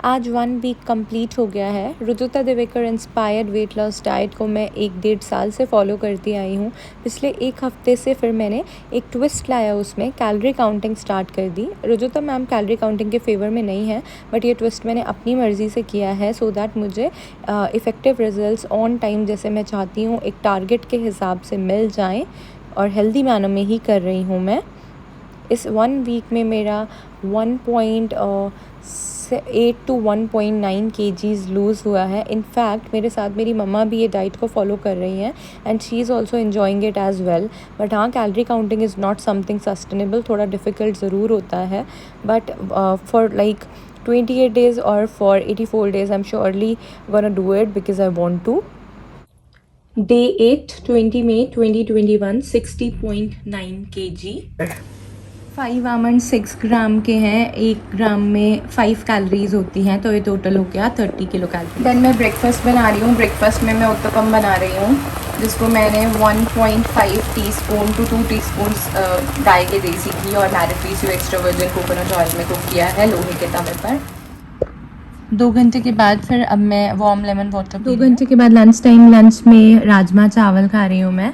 आज 1 week complete हो गया है। Rujuta Diwekar inspired weight loss diet को मैं 1-1.5 साल से फॉलो करती आई हूँ। पिछले 1 हफ्ते से फिर मैंने एक ट्विस्ट लाया, उसमें कैलोरी काउंटिंग स्टार्ट कर दी। रुजुता मैम कैलोरी काउंटिंग के फेवर में नहीं है, बट ये ट्विस्ट मैंने अपनी मर्ज़ी से किया है सो दैट मुझे इफ़ेक्टिव रिजल्ट्स ऑन टाइम जैसे मैं चाहती हूँ एक टारगेट के हिसाब से मिल जाएँ, और हेल्दी मैनर में ही कर रही हूँ मैं। इस 1 वीक में मेरा 1.8 to 1.9 kgs लूज़ हुआ है। इनफैक्ट मेरे साथ मेरी मम्मा भी ये डाइट को फॉलो कर रही हैं and she is also enjoying it as well. But हाँ, calorie counting is not something sustainable, थोड़ा डिफ़िकल्ट ज़रूर होता है, but for like 28 days or for 84 days I'm surely gonna do it because I want to। Day 8 20 May 2021 60.9 kg। 5 almond 6 ग्राम के हैं, 1 ग्राम में 5 calories होती हैं, तो ये टोटल हो गया 30 किलो कैलोरी। देन मैं ब्रेकफास्ट बना रही हूँ। ब्रेकफास्ट में मैं उत्तपम बना रही हूँ, जिसको मैंने 1.5 टीस्पून to 2 टीस्पून गाय के देसी घी और marinate extra virgin coconut oil में कुक किया है लोहे के तवे पर। 2 घंटे के बाद फिर अब मैं वार्म लेमन वाटर 2 घंटे के बाद लंच टाइम। लंच में राजमा चावल खा रही हूँ मैं।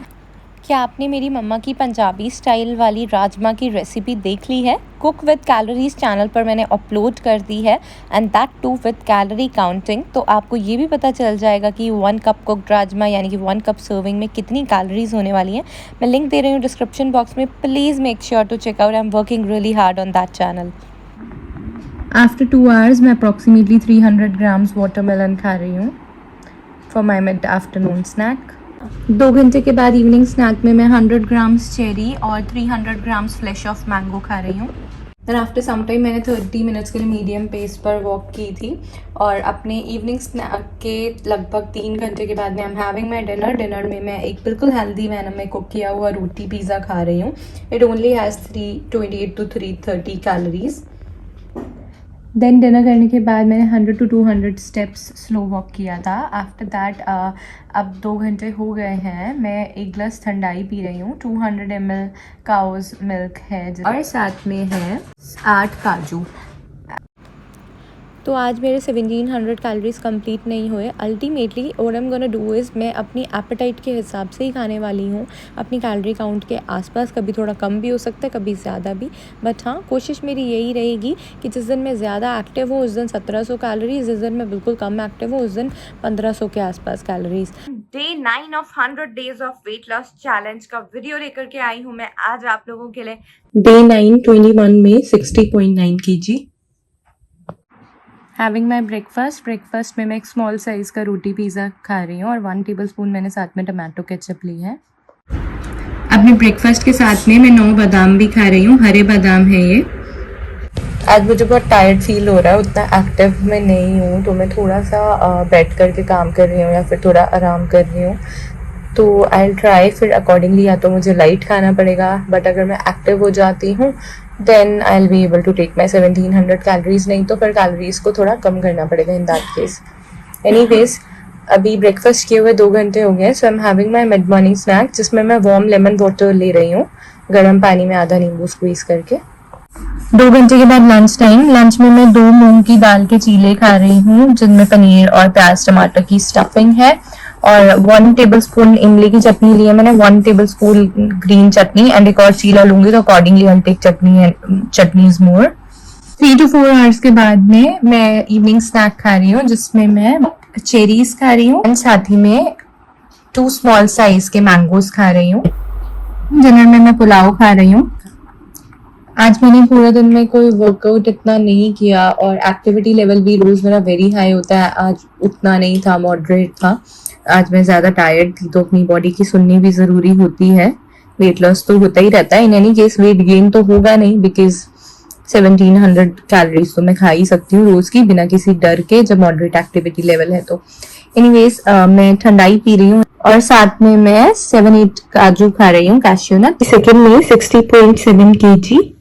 क्या आपने मेरी मम्मा की पंजाबी स्टाइल वाली राजमा की रेसिपी देख ली है? कुक विद कैलोरीज चैनल पर मैंने अपलोड कर दी है, and that too with calorie counting. तो आपको ये भी पता चल जाएगा कि 1 कप कुकड राजमा यानी कि 1 कप सर्विंग में कितनी कैलोरीज होने वाली हैं। मैं लिंक दे रही हूँ डिस्क्रिप्शन बॉक्स में, please make sure to check out. I am working really hard on that channel. After 2 hours मैं अप्रॉक्सीमेटली 300 ग्राम्स वाटरमेलन खा रही हूँ for my mid afternoon snack. 2 घंटे के बाद इवनिंग स्नैक में मैं 100 ग्राम्स चेरी और 300 ग्राम्स फ्लेश ऑफ मैंगो खा रही हूँ। देन आफ्टर सम टाइम मैंने 30 मिनट्स के लिए मीडियम पेस पर वॉक की थी, और अपने इवनिंग स्नैक के लगभग 3 घंटे के बाद में I am having my dinner. Dinner में मैं एक बिल्कुल हेल्दी मैनर में कुक किया हुआ रोटी पिज़्ज़ा खा रही हूँ। It only has 328 to 330 calories. Then dinner करने के बाद मैंने 100 to 200 स्टेप्स स्लो वॉक किया था। आफ्टर दैट अब 2 घंटे हो गए हैं, मैं एक ग्लास ठंडाई पी रही हूँ। 200 ml काउज मिल्क है और साथ में है 8 काजू। तो आज मेरे 1700 कैलोरीज कंप्लीट नहीं हुए। Ultimately what I am gonna do is मैं अपनी एपेटाइट के हिसाब से ही खाने वाली हूँ, अपनी कैलोरी काउंट के आसपास। कभी थोड़ा कम भी हो सकता है, कभी ज़्यादा भी, बट हाँ, कोशिश मेरी यही रहेगी कि जिस दिन मैं ज़्यादा एक्टिव हूँ उस दिन 1700 कैलोरीज, जिस दिन मैं बिल्कुल कम एक्टिव हूँ उस दिन 1500 के आसपास calories. Day 9 of 100 days of weight loss challenge का वीडियो लेकर के आई हूँ मैं आज आप लोगों के लिए। Day 9 21 में 60.9 kg। हैविंग माई ब्रेकफास्ट में मैं एक स्मॉल साइज़ का रोटी पिज़्ज़ा खा रही हूँ और 1 टेबलस्पून मैंने साथ में टमाटो केचप ली है। अपने ब्रेकफास्ट के साथ में मैं 9 बादाम भी खा रही हूँ, हरे बादाम है ये। आज मुझे बहुत टायर्ड फील हो रहा है, उतना एक्टिव में नहीं हूँ, तो मैं थोड़ा सा बैठ करके काम कर रही हूँ या फिर थोड़ा आराम कर रही हूँ। तो आई ट्राई फिर अकॉर्डिंगली, या तो मुझे लाइट खाना पड़ेगा, बट अगर मैं एक्टिव हो जाती हूँ then I will be able to take my 1700 calories. नहीं तो फिर कैलोरीज को थोड़ा कम करना पड़ेगा इन दैट केस। एनीवेज, अभी ब्रेकफास्ट किए हुए 2 घंटे हो गए, so I am having my mid morning snack, जिसमें मैं वार्म लेमन वाटर ले रही हूँ, गर्म पानी में आधा नींबू स्क्वीज करके। 2 घंटे के बाद लंच टाइम। लंच में मैं 2 मूंग की दाल के चीले खा रही हूँ, जिनमें पनीर और प्याज टमाटर की स्टफिंग है, और 1 टेबलस्पून इमली की चटनी ली है मैंने, 1 टेबलस्पून ग्रीन चटनी, एंड एक और चीला लूंगी तो accordingly I take chutney is more. 3 to 4 hours के बाद में मैं इवनिंग स्नैक खा रही हूँ, जिसमें मैं चेरीज खा रही हूँ एंड साथ ही में 2 स्मॉल साइज के मैंगोज खा रही हूँ। डिनर में मैं पुलाव खा रही हूँ। आज मैंने पूरे दिन में कोई वर्कआउट इतना नहीं किया, और एक्टिविटी लेवल भी रोज मेरा वेरी हाई होता है, आज उतना नहीं था, मॉडरेट था। आज मैं ज़्यादा टायर्ड थी, तो अपनी बॉडी की सुननी भी ज़रूरी होती है। वेट लॉस तो होता ही रहता है, in any case weight gain तो होगा नहीं, बिकॉज 1700 कैलोरीज तो मैं खा ही सकती हूँ रोज़ की बिना किसी डर के, जब मॉडरेट एक्टिविटी लेवल है तो। एनीवेज, मैं ठंडाई पी रही हूँ और साथ में मैं 7-8 काजू खा रही हूँ, कैश्यू नट। सेकेंड में 60.7 kg,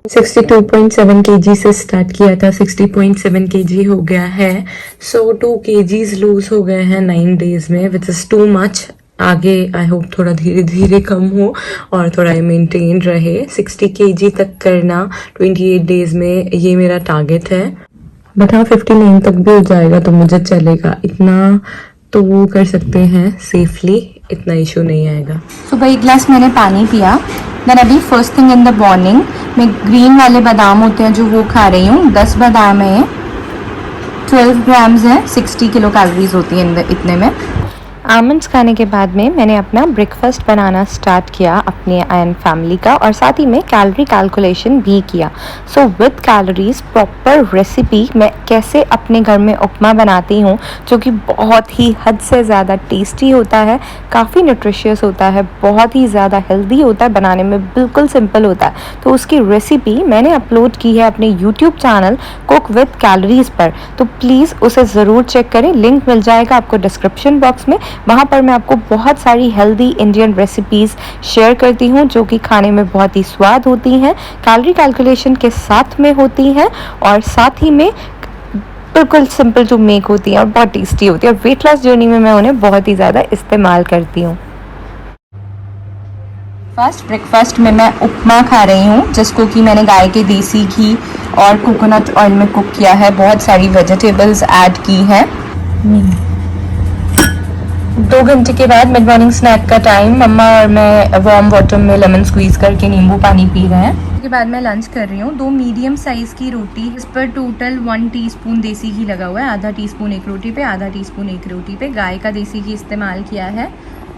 62.7 kg से स्टार्ट किया था, 60.7 kg हो गया है। सो 2 kgs लूज हो गए हैं 9 days में, विच इज़ टू मच। आगे आई होप थोड़ा धीरे धीरे कम हो और थोड़ा मेंटेन रहे। 60 kg तक करना 28 days में, ये मेरा टारगेट है। बट हाँ 59 तक भी हो जाएगा तो मुझे चलेगा, इतना तो वो कर सकते हैं सेफली, इतना इशू नहीं आएगा। सुबह एक गिलास मैंने पानी पिया। देन अभी first thing in the morning मैं ग्रीन वाले बादाम होते हैं जो वो खा रही हूँ। 10 बादाम है, 12 ग्राम्स है, 60 किलो कैलोरीज होती हैं इतने में। आमंड्स खाने के बाद में मैंने अपना ब्रेकफास्ट बनाना स्टार्ट किया अपने एंड फैमिली का, और साथ ही में कैलोरी कैलकुलेशन भी किया। So with calories proper recipe मैं कैसे अपने घर में उपमा बनाती हूँ, जो कि बहुत ही हद से ज़्यादा टेस्टी होता है, काफ़ी न्यूट्रिशियस होता है, बहुत ही ज़्यादा हेल्दी होता है, बनाने में बिल्कुल सिंपल होता है। तो उसकी रेसिपी मैंने अपलोड की है अपने YouTube channel cook with calories पर, तो प्लीज़ उसे ज़रूर चेक करें, लिंक मिल जाएगा आपको डिस्क्रिप्शन बॉक्स में। वहाँ पर मैं आपको बहुत सारी हेल्दी इंडियन रेसिपीज़ शेयर करती हूँ जो कि खाने में बहुत ही स्वाद होती हैं, कैलोरी कैलकुलेशन के साथ में होती हैं, और साथ ही में बिल्कुल सिंपल टू मेक होती हैं और बहुत टेस्टी होती है, और वेट लॉस जर्नी में मैं उन्हें बहुत ही ज़्यादा इस्तेमाल करती हूँ। फर्स्ट ब्रेकफास्ट में मैं उपमा खा रही हूँ, जिसको कि मैंने गाय के देसी घी और कोकोनट ऑयल में कुक किया है, बहुत सारी वेजिटेबल्स ऐड की हैं। 2 घंटे के बाद मिड मॉर्निंग स्नैक का टाइम। मम्मा और मैं वार्म वाटर में लेमन स्क्वीज करके नींबू पानी पी रहे हैं। उसके बाद मैं लंच कर रही हूँ। 2 मीडियम साइज़ की रोटी, इस पर टोटल 1 टीस्पून देसी घी लगा हुआ है। आधा टीस्पून एक रोटी पे, आधा टीस्पून एक रोटी पे गाय का देसी घी इस्तेमाल किया है।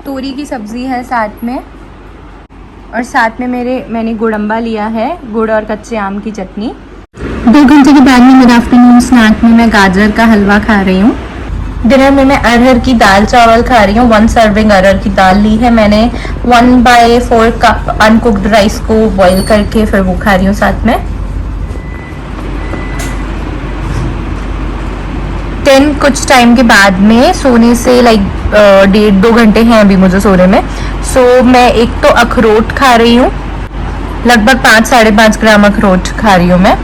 तोरी की सब्ज़ी है साथ में, और साथ में मैंने गुड़म्बा लिया है, गुड़ और कच्चे आम की चटनी। 2 घंटे के बाद में मिड आफ्टरनून स्नैक में मैं गाजर का हलवा खा रही हूँ। डिनर में मैं अरहर की दाल चावल खा रही हूँ। 1 सर्विंग अरहर की दाल ली है मैंने। 1/4 कप अनकुक्ड राइस को बॉईल करके फिर वो खा रही हूँ साथ में। 10 कुछ टाइम के बाद में सोने से लाइक 1.5-2 घंटे हैं अभी मुझे सोने में। सो मैं एक तो अखरोट खा रही हूँ, लगभग 5-5.5 ग्राम अखरोट खा रही हूँ मैं,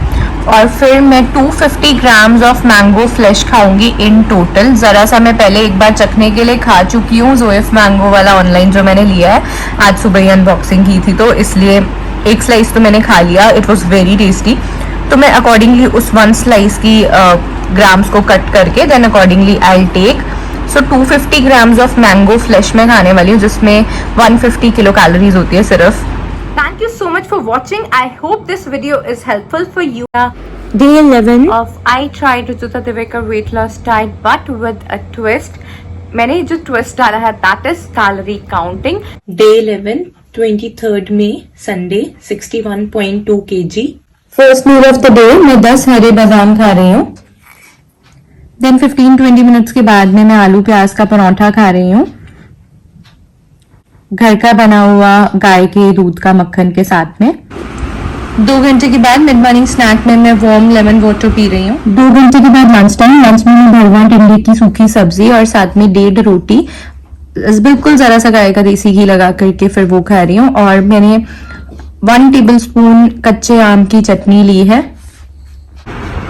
और फिर मैं 250 ग्राम्स ऑफ मैंगो फ्लेश खाऊंगी इन टोटल। ज़रा सा मैं पहले एक बार चखने के लिए खा चुकी हूँ जोएफ मैंगो वाला ऑनलाइन जो मैंने लिया है, आज सुबह ही अनबॉक्सिंग की थी तो इसलिए एक स्लाइस तो मैंने खा लिया। It was very tasty. तो मैं अकॉर्डिंगली उस 1 स्लाइस की ग्राम्स को कट करके then accordingly I take. So 250 grams of mango flesh में खाने वाली हूँ, जिसमें 150 किलो कैलोरीज होती है सिर्फ। Thank you so much for watching. I hope this video is helpful for you. Day 11 of I tried Rujuta Divekar weight loss diet but with a twist. मैंने जो twist डाला है that is calorie counting. Day 11 23rd May Sunday 61.2 kg. First meal of the day मैं 10 हरे बादाम खा रही हूँ। Then 15-20 minutes के बाद में मैं आलू प्याज का पराठा खा रही हूँ, घर का बना हुआ गाय के दूध का मक्खन के साथ में। 2 घंटे के बाद मिड मॉर्निंग स्नैक में मैं वार्म लेमन वाटर पी रही हूँ। 2 घंटे के बाद लंच टाइम, लंच में मैं भरवा टिंडे की सूखी सब्जी और साथ में 1.5 रोटी, बिल्कुल जरा सा गाय का देसी घी लगा करके फिर वो खा रही हूँ, और मैंने 1 टेबलस्पून कच्चे आम की चटनी ली है।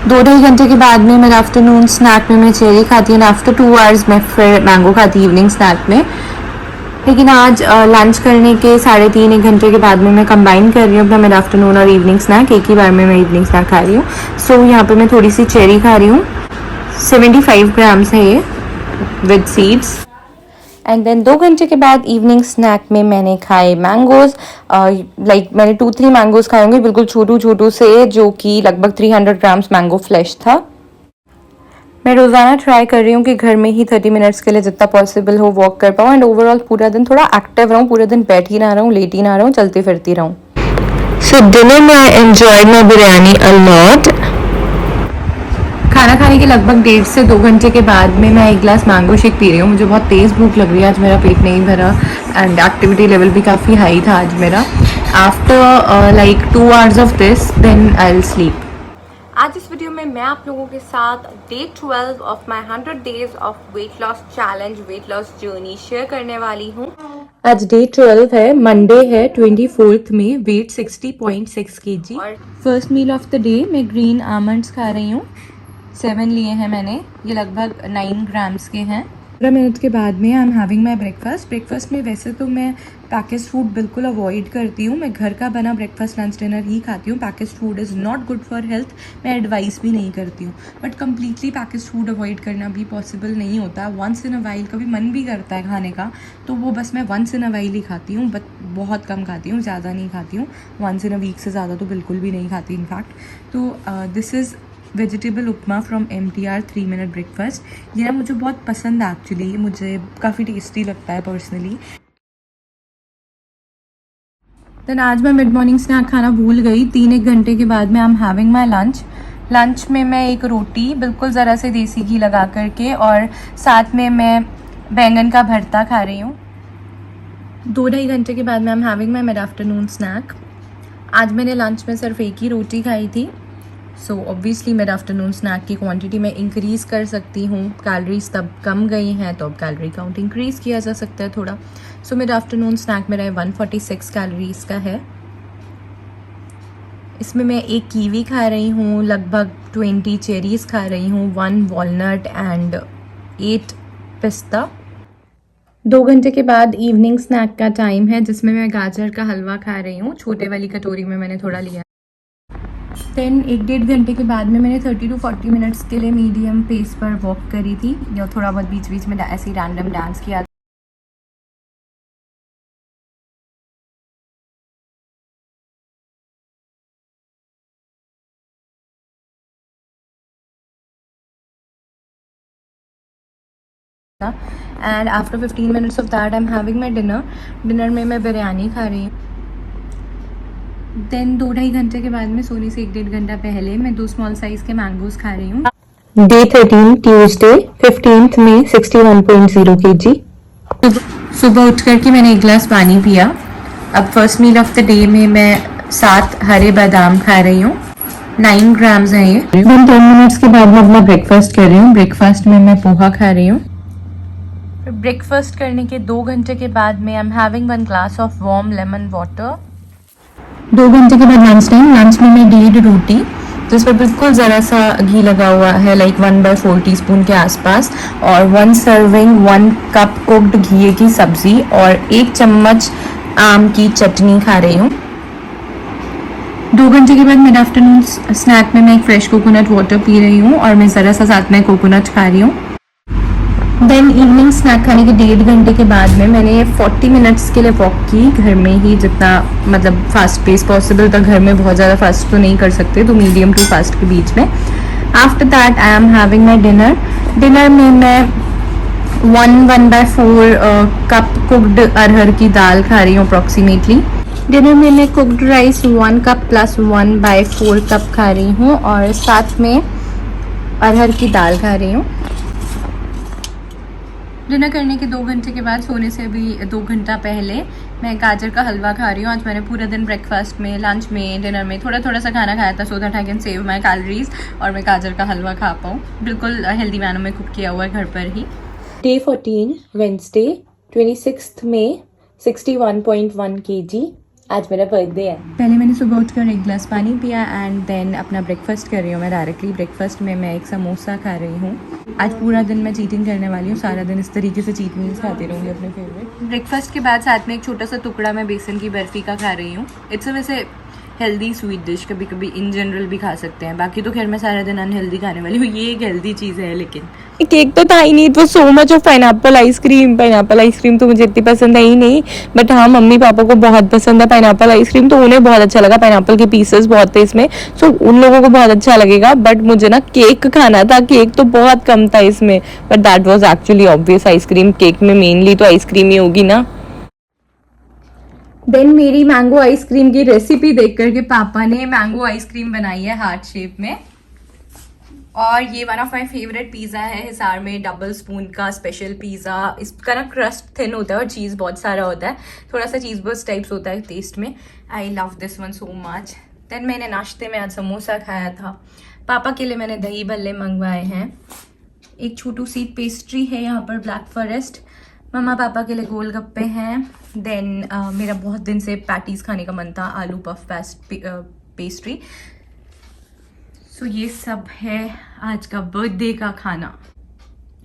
2-2.5 घंटे के बाद में मिड आफ्टरनून स्नैक में मैं चेरी खाती हूँ। आफ्टर 2 आवर्स मैं फिर मैंगो खाती हूँ इवनिंग स्नैक में। लेकिन आज लंच करने के 3.5-1 घंटे के बाद में मैं कंबाइन कर रही हूँ अपना मिड आफ्टरनून और इवनिंग स्नैक, एक ही बार में मैं इवनिंग स्नैक खा रही हूँ। सो यहाँ पे मैं थोड़ी सी चेरी खा रही हूँ, 75 ग्राम्स है ये विद सीड्स। एंड देन 2 घंटे के बाद इवनिंग स्नैक में मैंने खाए मैंगोज़, लाइक मैंने 2-3 मैंगोज़ खाए होंगे, बिल्कुल छोटू छोटू से, जो कि लगभग 300 ग्राम्स मैंगो फ्लेश था। मैं रोज़ाना ट्राई कर रही हूँ कि घर में ही 30 मिनट्स के लिए जितना पॉसिबल हो वॉक कर पाऊँ, एंड ओवरऑल पूरा दिन थोड़ा एक्टिव रहूँ, पूरे दिन बैठी ना रहूँ, लेटी ना रहूँ, चलती फिरती रहूँ। सो डिनर में I enjoyed my biryani a lot. खाना खाने के लगभग 1.5 से 2 घंटे के बाद में मैं 1 गिलास मैंगो शेक पी रही हूँ। मुझे बहुत तेज़ भूख लग रही है, आज मेरा पेट नहीं भरा एंड एक्टिविटी लेवल भी काफ़ी हाई था आज मेरा। After like 2 hours of this then I will sleep. आज इस वीडियो में मैं आप लोगों के साथ day 12 of my 100 days of weight loss challenge, weight loss journey share करने वाली हूँ। आज डे 12 है, मंडे है 24th में, वेट 60.6 kg। और first meal of the day मैं ग्रीन आमंड्स खा रही हूँ। 7 लिए हैं मैंने, ये लगभग 9 ग्राम्स के हैं। 15 मिनट के बाद में I am having my breakfast में वैसे तो मैं पैकेज फूड बिल्कुल अवॉइड करती हूँ। मैं घर का बना ब्रेकफास्ट लंच डिनर ही खाती हूँ। Package food is not good for health, मैं एडवाइस भी नहीं करती हूँ। But completely package food avoid करना भी पॉसिबल नहीं होता। वंस इन अ वाइल कभी मन भी करता है खाने का, तो वो बस मैं once in a while he खाती हूँ, बट बहुत कम खाती हूँ, ज़्यादा नहीं खाती हूँ। वंस इन अ वीक से ज़्यादा तो बिल्कुल भी नहीं खाती इनफैक्ट। तो this is vegetable upma from MTR 3 minute breakfast. ये ना मुझे बहुत पसंद है एक्चुअली, मुझे काफ़ी टेस्टी लगता है पर्सनली। देन आज मैं मिड मॉर्निंग स्नैक खाना भूल गई। 3-1 घंटे के बाद में I am having my lunch में मैं एक रोटी बिल्कुल ज़रा से देसी घी लगा करके, और साथ में मैं बैंगन का भरता खा रही हूँ। 2-2.5 घंटे के बाद में I am having my mid afternoon snack. आज मैंने लंच में सिर्फ एक ही रोटी खाई थी। So obviously mid afternoon snack की क्वांटिटी मैं इंक्रीज़ कर सकती हूँ। कैलोरीज तब कम गई हैं, तो अब कैलोरी काउंट इंक्रीज़ किया जा सकता है थोड़ा। सो मिड आफ्टरनून स्नैक मेरा 146 कैलोरीज़ का है। इसमें मैं एक कीवी खा रही हूँ, लगभग 20 चेरीज़ खा रही हूँ, 1 वॉलनट एंड 8 पिस्ता। 2 घंटे के बाद इवनिंग स्नैक का टाइम है, जिसमें मैं गाजर का हलवा खा रही हूँ। छोटे वाली कटोरी में मैंने थोड़ा लिया। देन 1-1.5 घंटे के बाद में मैंने 30 to 40 मिनट्स के लिए मीडियम पेस पर वॉक करी थी, या थोड़ा बहुत बीच बीच में ऐसे ही रैंडम डांस किया। And after 15 minutes of that I am having my dinner में मैं बिरयानी खा रही हूँ। देन 2-2.5 घंटे के बाद में सोने से 1-1.5 घंटा पहले मैं 2 स्मॉल साइज के मैंगोज खा रही हूँ। डे 13 ट्यूसडे 15 मई 61.0 kg। सुबह उठ करके मैंने 1 गिलास पानी पिया। अब first meal of the day में मैं 7 हरे बादाम खा रही हूँ, 9 ग्राम्स हैं ये। 10 मिनट्स के बाद मैं अपना ब्रेकफास्ट कर रही हूँ। ब्रेकफास्ट में मैं पोहा खा रही हूँ। ब्रेकफास्ट करने के 2 घंटे के बाद में I am having 1 glass of warm lemon water. 2 घंटे के बाद लंच में मैं डेढ़ रोटी, जिस पर बिल्कुल ज़रा सा घी लगा हुआ है, लाइक 1/4 टीस्पून के आसपास, और 1 सर्विंग 1 कप कुक्ड घी की सब्जी और 1 चम्मच आम की चटनी खा रही हूँ। 2 घंटे के बाद मिड आफ्टरनून स्नैक में मैं एक फ्रेश कोकोनट वाटर पी रही हूँ, और मैं ज़रा सा साथ में कोकोनट खा रही हूँ। देन इवनिंग स्नैक खाने के 1.5 घंटे के बाद में मैंने 40 मिनट्स के लिए वॉक की, घर में ही, जितना मतलब फास्ट पेस पॉसिबल था। घर में बहुत ज़्यादा फास्ट तो नहीं कर सकते, तो मीडियम टू फास्ट के बीच में। After that I am having my dinner में मैं 1/4 कप कुक्ड अरहर की दाल खा रही हूँ अप्रॉक्सीमेटली। डिनर में मैं cooked rice 1 cup plus 1/4 cup खा रही हूँ, और साथ में अरहर की दाल खा रही हूँ। डिनर करने के 2 घंटे के बाद, सोने से अभी 2 घंटा पहले, मैं गाजर का हलवा खा रही हूँ। आज मैंने पूरा दिन ब्रेकफास्ट में, लंच में, डिनर में थोड़ा थोड़ा सा खाना खाया था, so that I can save my calories और मैं गाजर का हलवा खा पाऊँ। बिल्कुल हेल्दी मैनर में कुक किया हुआ है घर पर ही। डे 14 वेंसडे 26 मई 61.1 kg। आज मेरा बर्थडे है। पहले मैंने सुबह उठकर 1 गिलास पानी पिया एंड देन अपना ब्रेकफास्ट कर रही हूँ मैं डायरेक्टली। ब्रेकफास्ट में मैं एक समोसा खा रही हूँ। आज पूरा दिन मैं चीटिंग करने वाली हूँ, सारा दिन इस तरीके से चीट मील्स खाती रहूँगी अपने फेवरेट। ब्रेकफास्ट के बाद साथ में एक छोटा सा टुकड़ा मैं बेसन की बर्फ़ी का खा रही हूँ। इट्स अ वैसे हेल्दी स्वीट डिश, कभी कभी इन जनरल भी खा सकते हैं। बाकी तो खैर मैं सारा दिन अनहेल्दी खाने वाली हूँ, ये एक हेल्दी चीज़ है। लेकिन केक तो था ही नहीं, it was so much of pineapple ice cream तो मुझे इतनी पसंद है ही नहीं, बट हाँ मम्मी पापा को बहुत पसंद है पाइनएप्पल आइसक्रीम, तो उन्हें बहुत अच्छा लगा। पाइनएप्पल के पीसेस बहुत थे इसमें, सो उन लोगों को बहुत अच्छा लगेगा। बट मुझे ना केक खाना था, केक तो बहुत कम था इसमें, but that was actually obvious ice cream. Cake में मेनली तो आइसक्रीम ही होगी ना। देन मेरी मैंगो आइसक्रीम की रेसिपी देख करके पापा ने मैंगो आइसक्रीम बनाई है हार्ट शेप में, और ये one of my favourite pizza है हिसार में, डबल स्पून का स्पेशल पिज़्ज़ा। इसका ना क्रस्ट थिन होता है और चीज़ बहुत सारा होता है, थोड़ा सा चीज़ बर्स्ट टाइप्स होता है टेस्ट में। I love this one so much. Then मैंने नाश्ते में आज समोसा खाया था। पापा के लिए मैंने दही भल्ले मंगवाए हैं। एक छोटू सी पेस्ट्री है यहाँ पर, ब्लैक फॉरेस्ट। मम्मा पापा के लिए गोलगप्पे हैं। देन मेरा बहुत दिन से पैटीज़ खाने का मन था, आलू पफ पेस्ट्री। सो ये सब है आज का बर्थडे का खाना।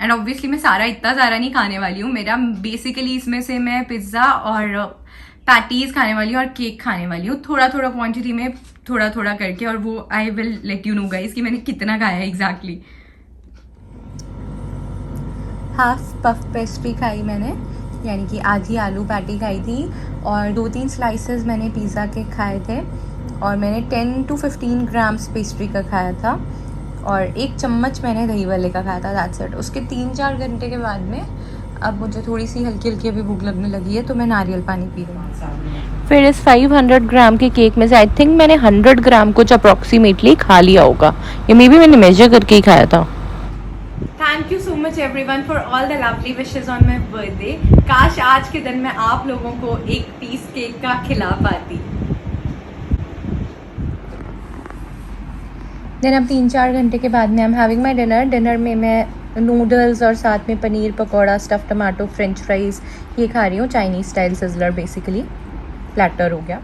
एंड ऑब्वियसली मैं सारा इतना ज़्यादा नहीं खाने वाली हूँ. मेरा बेसिकली इसमें से मैं पिज़्ज़ा और पैटीज खाने वाली हूँ और केक खाने वाली हूँ, थोड़ा थोड़ा क्वांटिटी में, थोड़ा थोड़ा करके. और वो I will let you know guys कि मैंने कितना खाया है एग्जैक्टली. हाफ पफ पेस्ट्री खाई मैंने, यानी कि आधी आलू पैटी खाई थी, और 2-3 स्लाइसेस मैंने पिज़्ज़ा के खाए थे, और मैंने 10 to 15 ग्राम्स पेस्ट्री का खाया था, और 1 चम्मच मैंने दही वाले का खाया था. That's it. उसके 3-4 घंटे के बाद में अब मुझे थोड़ी सी हल्की हल्की अभी भूख लगने लगी है, तो मैं नारियल पानी पी रही हूँ. फिर इस 500 ग्राम के केक में से आई थिंक मैंने 100 ग्राम कुछ अप्रॉक्सीमेटली खा लिया होगा, ये मे बी मैंने मेजर करके ही खाया था. Thank you so much everyone for all the lovely wishes on my birthday. काश आज के दिन मैं आप लोगों को एक पीस केक का खिला पाती. देन अब 3-4 घंटे के बाद में I am having my dinner. Dinner में मैं नूडल्स और साथ में paneer pakora, stuff tomato, French fries ये खा रही हूँ, Chinese style sizzler basically, platter हो गया.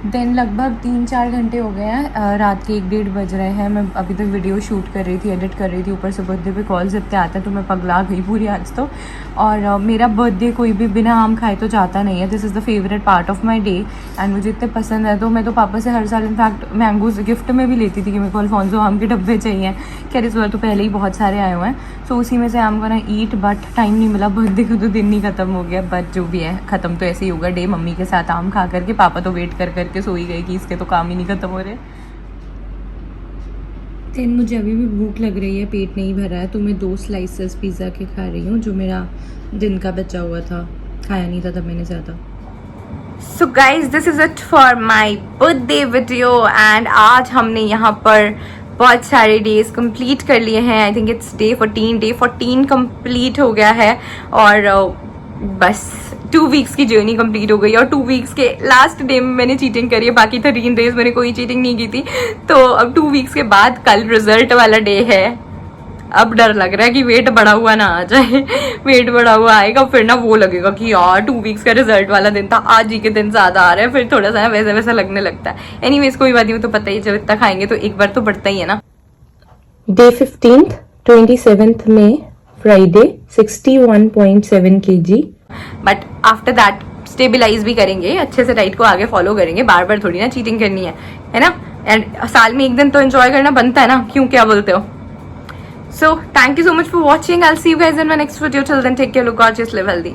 देन लगभग 3-4 घंटे हो गए हैं, रात के 1-1:30 बज रहे हैं. मैं अभी तक वीडियो शूट कर रही थी, एडिट कर रही थी, ऊपर से बर्थडे पे कॉल्स इतने आते हैं तो मैं पगला गई पूरी आज तो. और मेरा बर्थडे कोई भी बिना आम खाए तो जाता नहीं है. This is the favourite part of my day and मुझे इतने पसंद है. तो मैं तो पापा से हर साल इनफैक्ट मैंगोज गिफ्ट में भी लेती थी कि मेरे को अल्फोंसो आम के डब्बे चाहिए. खैर इस बार तो पहले ही बहुत सारे आए हुए हैं, सो उसी में से आम को ना ईट, बट टाइम नहीं मिला. बर्थडे का तो दिन ही ख़त्म हो गया, बट जो भी है ख़त्म तो ऐसे ही होगा डे मम्मी के साथ आम खा करके. पापा तो वेट कर करके सो ही गए कि इसके तो काम ही नहीं ख़त्म हो रहे. देन मुझे अभी भी भूख लग रही है, पेट नहीं भरा है, तो मैं 2 स्लाइसेस पिज़्ज़ा के खा रही हूँ, जो मेरा दिन का बचा हुआ था, खाया नहीं था तब मैंने ज़्यादा. So guys this is it for my birthday video. And आज हमने यहाँ पर बहुत सारे डेज कंप्लीट कर लिए हैं. I think it's day 14 complete हो गया है, और बस 2 वीक्स की जर्नी कंप्लीट हो गई. और 2 वीक्स के लास्ट डे में मैंने चीटिंग करी है, बाकी 13 डेज मैंने कोई चीटिंग नहीं की थी. तो अब 2 वीक्स के बाद कल रिजल्ट वाला डे है. अब डर लग रहा है कि वेट बढ़ा हुआ ना आ जाए. वेट बढ़ा हुआ आएगा फिर ना वो लगेगा कि यार 2 वीक्स का रिजल्ट वाला दिन था, आज ही के दिन ज़्यादा आ रहा है, फिर थोड़ा सा वैसा वैसा लगने लगता है. एनीवेज कोई बात नहीं, तो पता ही जब इतना खाएंगे तो एक बार तो बढ़ता ही है ना. डे 15th 27th में Friday 61.7 kg. But after that stabilise भी करेंगे, अच्छे से डाइट को आगे फॉलो करेंगे. बार बार थोड़ी ना चीटिंग करनी है ना. एंड साल में एक दिन तो एंजॉय करना बनता है ना, क्यों, क्या बोलते हो? So thank you so much for watching. I'll see you guys in my next video. Till then, take care, look gorgeous, live healthy.